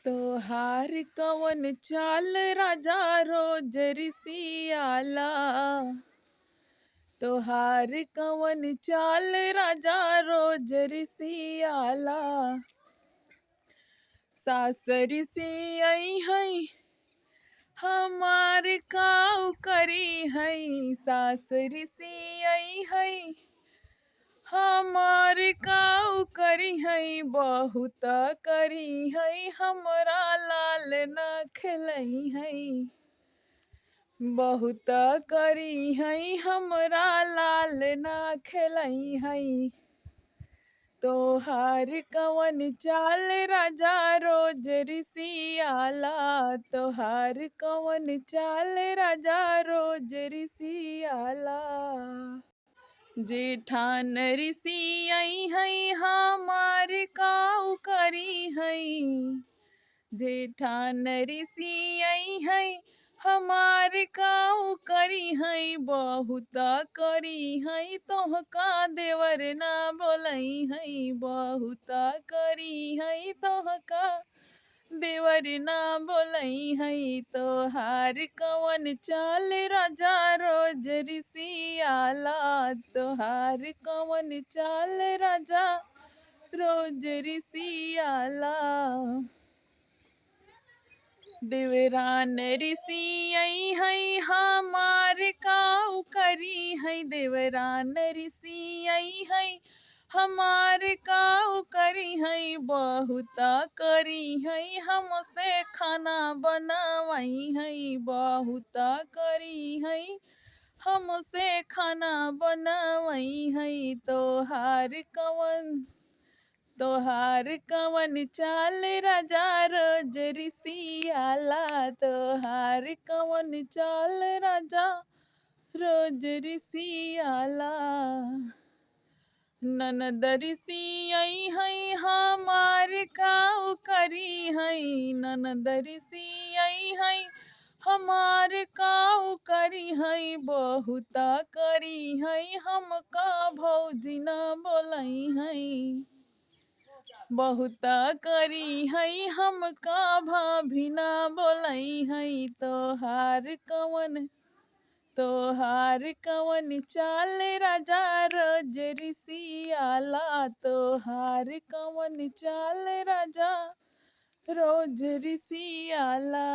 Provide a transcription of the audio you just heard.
तोहार कवन चाल राजा रोज रिसियाला। तोहार कवन चाल राजा रोज रिसियाला। सासरी से आई है हमार काऊ करी है। सासरी से आई है हमार काऊ करी है। बहुत करी है हमरा लाल न खेलई है। बहुत करी है हमरा लाल न खेलई है। तोहार कवन चाल राजा रोज रिसियाला। तोहार कवन चाल राजा रोज रिसियाला। जेठान ऋषि आई है हमार काऊ करी है। जेठान ऋषि आई है हमार काऊ करी है। बहुत करी है तोहका देवर ना बोलई है। बहुत करी है तोहका देवर ना बोलई है। तोहार कवन चाल राजा रोज रिसियाला। तोहार कवन चाल राजा रोज रिसियाला। देवरान ऋषि आई है हमार काऊ करी है। देवरान ऋषि आई है हमार काऊ करी है। बहुत करी है हमसे खाना बनावई है। बहुत करी है हमसे खाना बनावई है। तोहार कवन चाल राजा रोज रिसियाला। तोहार कवन चाल राजा रोज रिसियाला। ननद ऋषि आई है हमार काऊ करी है। ननद ऋषि आई है हमार काऊ करी है। बहुत करी है हमका भौजी न बोलई है। बहुत करी है हमका भाभी न बोलई है। तोहार कवन चाल राजा रोज रिसियाला। तोहार कवन चाल राजा रोज रिसियाला।